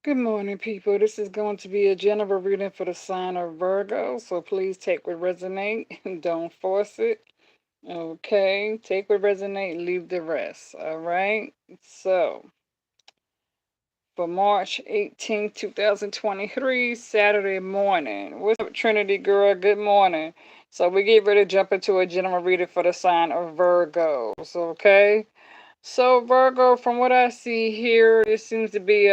Good morning, people. This is going to be a general reading for the sign of Virgo, so please take what resonate and don't force it. Okay, take what resonate, leave the rest. All right. So, for March 18th, 2023, Saturday morning. What's up, Trinity girl? Good morning. So, we get ready to jump into a general reading for the sign of Virgos. Okay. So, Virgo, from what I see here, this seems to be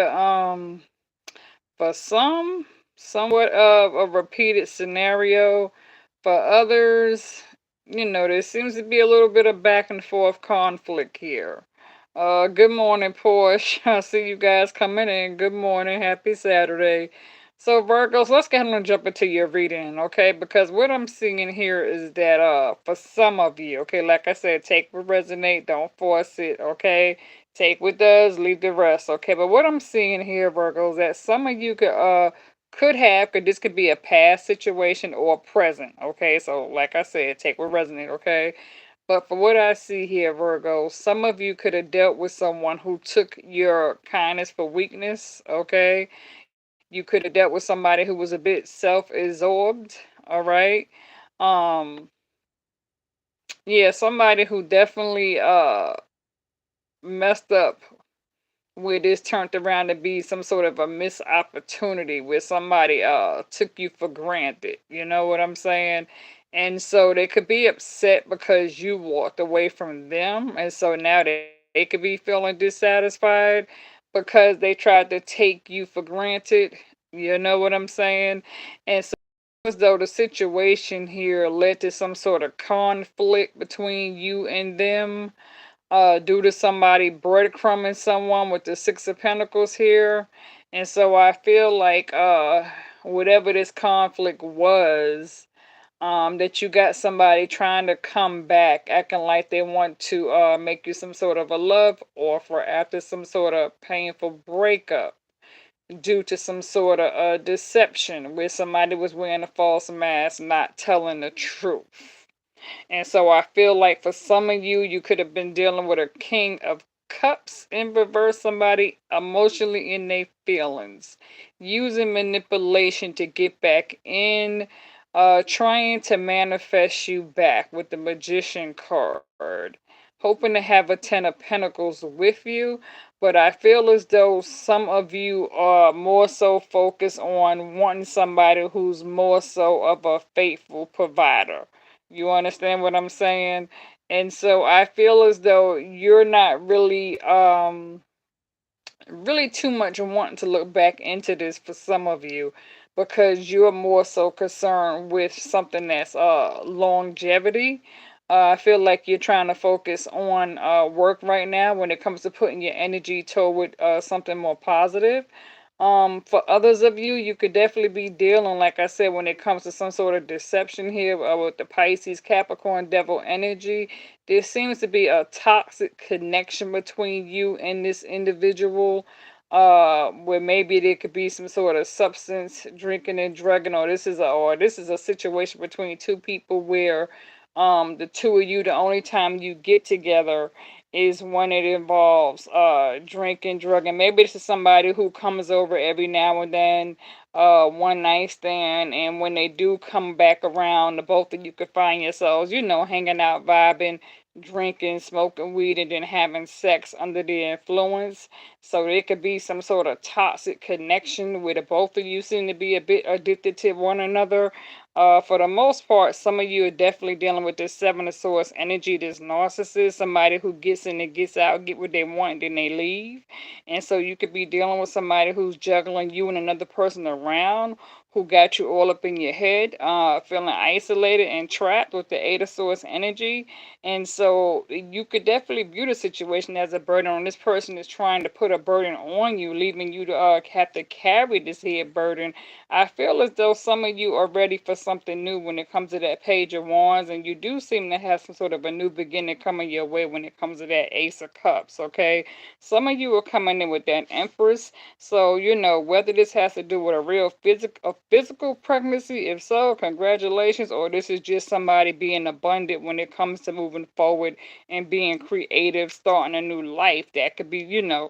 for some, somewhat of a repeated scenario. For others, there seems to be a little bit of back and forth conflict here. Good morning, Porsche. I see you guys coming in. Good morning. Happy Saturday. So, Virgos, let's get on and jump into your reading, okay? Because what I'm seeing here is that for some of you, okay, like I said, take what resonate, don't force it, okay? Take what does, leave the rest, okay? But what I'm seeing here, Virgos, that some of you could have, because this could be a past situation or present, okay? So, like I said, take what resonate, okay? But for what I see here, Virgo, some of you could have dealt with someone who took your kindness for weakness, okay? You could have dealt with somebody who was a bit self-absorbed, all right? Um, yeah, somebody who definitely messed up where this turned around to be some sort of a missed opportunity where somebody took you for granted. You know what I'm saying? And so they could be upset because you walked away from them. And so now they could be feeling dissatisfied because they tried to take you for granted. You know what I'm saying? And so as though the situation here led to some sort of conflict between you and them due to somebody breadcrumbing someone with the Six of Pentacles here. And so I feel like whatever this conflict was, that you got somebody trying to come back, acting like they want to make you some sort of a love offer after some sort of painful breakup due to some sort of deception where somebody was wearing a false mask, not telling the truth. And so I feel like for some of you, you could have been dealing with a King of Cups in reverse, somebody emotionally in their feelings, using manipulation to get back in, trying to manifest you back with the Magician card, hoping to have a Ten of Pentacles with you. But I feel as though some of you are more so focused on wanting somebody who's more so of a faithful provider. You understand what I'm saying? And so I feel as though you're not really too much wanting to look back into this for some of you because you're more so concerned with something that's longevity. I feel like you're trying to focus on work right now when it comes to putting your energy toward something more positive. For others of you, you could definitely be dealing, like I said, when it comes to some sort of deception here with the Pisces, Capricorn, Devil energy. There seems to be a toxic connection between you and this individual, where maybe there could be some sort of substance drinking and drugging, or this is a situation between two people where the two of you, the only time you get together is when it involves drinking, drugging. Maybe this is somebody who comes over every now and then, one night stand, and when they do come back around, the both of you could find yourselves, hanging out, vibing, drinking, smoking weed, and then having sex under the influence. So it could be some sort of toxic connection where the both of you seem to be a bit addicted to one another. For the most part, some of you are definitely dealing with this Seven of Swords energy, this narcissist, somebody who gets in and gets out, get what they want, and then they leave. And so you could be dealing with somebody who's juggling you and another person around, who got you all up in your head, feeling isolated and trapped with the Eight of Swords energy. And so you could definitely view the situation as a burden on this person is trying to put a burden on you, leaving you to have to carry this head burden. I feel as though some of you are ready for something new when it comes to that Page of Wands, and you do seem to have some sort of a new beginning coming your way when it comes to that Ace of Cups, okay? Some of you are coming in with that Empress, so, whether this has to do with a physical pregnancy? If so, congratulations. Or this is just somebody being abundant when it comes to moving forward and being creative, starting a new life. That could be,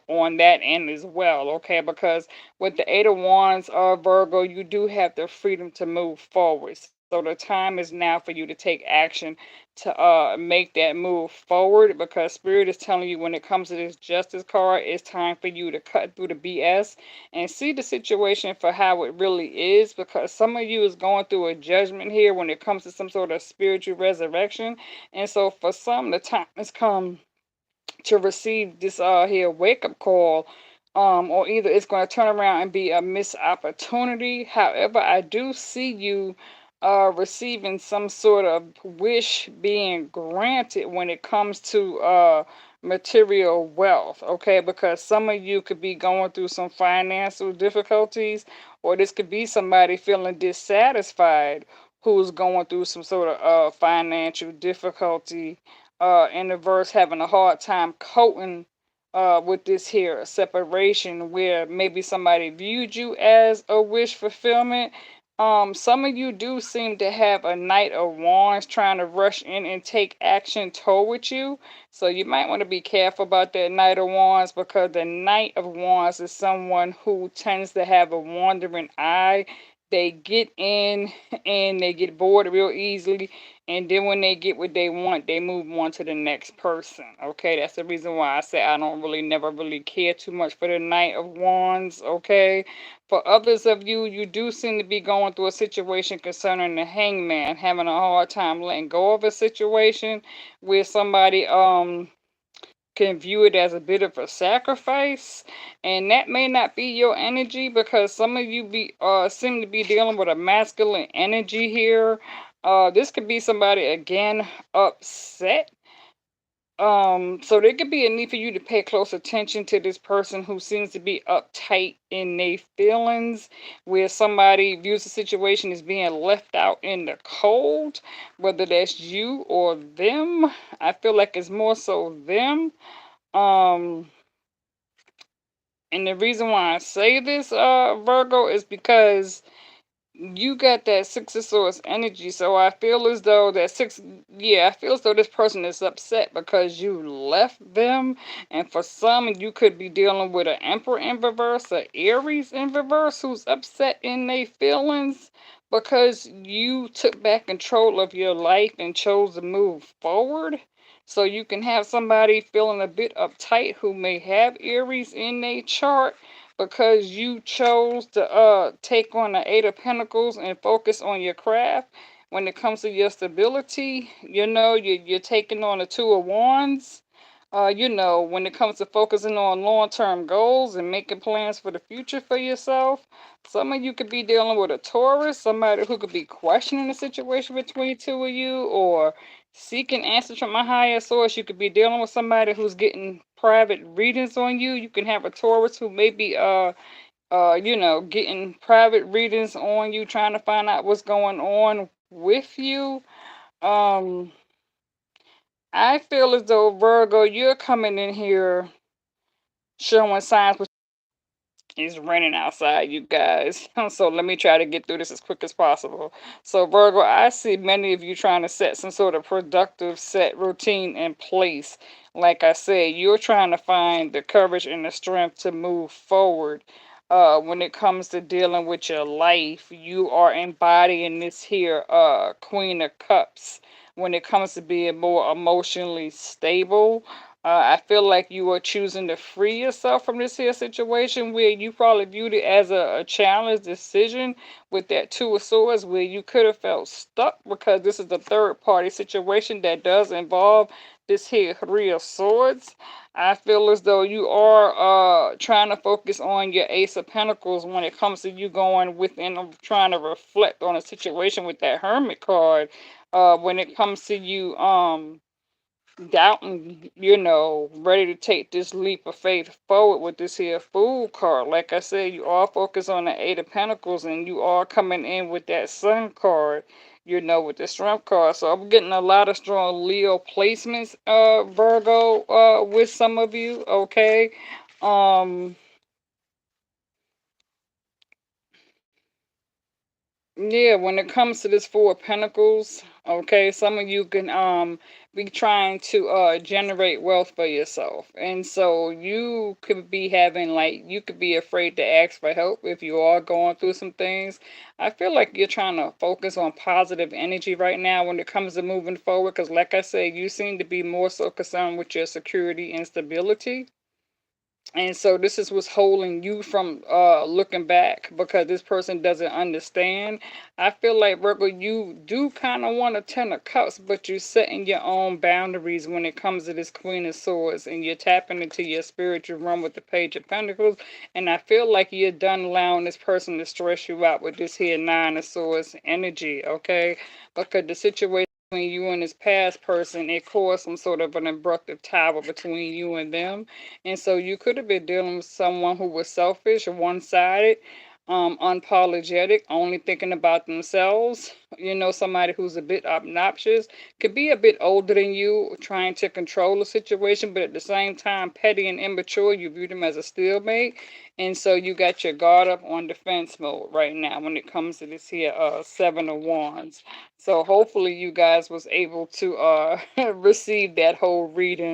on that end as well, okay? Because with the Eight of Wands, Virgo, you do have the freedom to move forward. So the time is now for you to take action to make that move forward, because Spirit is telling you when it comes to this Justice card, it's time for you to cut through the BS and see the situation for how it really is, because some of you is going through a judgment here when it comes to some sort of spiritual resurrection. And so for some, the time has come to receive this here wake up call, or either it's going to turn around and be a missed opportunity. However, I do see you receiving some sort of wish being granted when it comes to material wealth, okay? Because some of you could be going through some financial difficulties, or this could be somebody feeling dissatisfied who's going through some sort of financial difficulty in the verse, having a hard time coping with this here separation, where maybe somebody viewed you as a wish fulfillment. Some of you do seem to have a Knight of Wands trying to rush in and take action toward you. So you might want to be careful about that Knight of Wands, because the Knight of Wands is someone who tends to have a wandering eye. They get in and they get bored real easily, and then when they get what they want, they move on to the next person. Okay, that's the reason why I say I don't really never really care too much for the Knight of Wands. Okay, for others of you, you do seem to be going through a situation concerning the Hangman, having a hard time letting go of a situation where somebody can view it as a bit of a sacrifice, and that may not be your energy, because some of you be seem to be dealing with a masculine energy here. This could be somebody again upset. So there could be a need for you to pay close attention to this person who seems to be uptight in their feelings, where somebody views the situation as being left out in the cold, whether that's you or them. I feel like it's more so them. um, and the reason why I say this, Virgo, is because you got that Six of Swords energy. So I feel as though I feel as though this person is upset because you left them. And for some, you could be dealing with an Emperor in reverse, or Aries in reverse, who's upset in their feelings because you took back control of your life and chose to move forward. So you can have somebody feeling a bit uptight who may have Aries in their chart, because you chose to take on the Eight of Pentacles and focus on your craft. When it comes to your stability, you're taking on the Two of Wands. When it comes to focusing on long-term goals and making plans for the future for yourself, some of you could be dealing with a Taurus, somebody who could be questioning the situation between two of you, or seeking answers from a higher source. You could be dealing with somebody who's getting private readings on you. You can have a Taurus who may be getting private readings on you, trying to find out what's going on with you. Um, I feel as though, Virgo, you're coming in here showing signs. It's raining outside, you guys. So let me try to get through this as quick as possible. So, Virgo, I see many of you trying to set some sort of productive set routine in place. Like I said, you're trying to find the courage and the strength to move forward. When it comes to dealing with your life, you are embodying this here Queen of Cups. When it comes to being more emotionally stable, I feel like you are choosing to free yourself from this here situation, where you probably viewed it as a challenge decision with that Two of Swords, where you could have felt stuck, because this is the third party situation that does involve this here Three of Swords. I feel as though you are trying to focus on your Ace of Pentacles when it comes to you going within, trying to reflect on a situation with that Hermit card. When it comes to you doubting, ready to take this leap of faith forward with this here Fool card. Like I said, you are focused on the Eight of Pentacles, and you are coming in with that Sun card, with the Strength card. So I'm getting a lot of strong Leo placements, Virgo, with some of you, okay? Um, Yeah, when it comes to this Four of Pentacles, okay, some of you can be trying to generate wealth for yourself. And so you could be having, like, you could be afraid to ask for help if you are going through some things. I feel like you're trying to focus on positive energy right now when it comes to moving forward, because like I said, you seem to be more so concerned with your security and stability. And so this is what's holding you from looking back, because this person doesn't understand. I feel like, Virgo, you do kind of want to 10 of cups, but you're setting your own boundaries when it comes to this Queen of Swords, and you're tapping into your spiritual realm with the Page of Pentacles. And I feel like you're done allowing this person to stress you out with this here Nine of Swords energy, okay? Because the situation between you and this past person, it caused some sort of an abruptive tower between you and them. And so you could have been dealing with someone who was selfish or one-sided, unapologetic, only thinking about themselves. You know, somebody who's a bit obnoxious, could be a bit older than you, trying to control the situation, but at the same time, petty and immature. You view them as a stalemate. And so you got your guard up on defense mode right now when it comes to this here Seven of Wands. So hopefully you guys was able to receive that whole reading.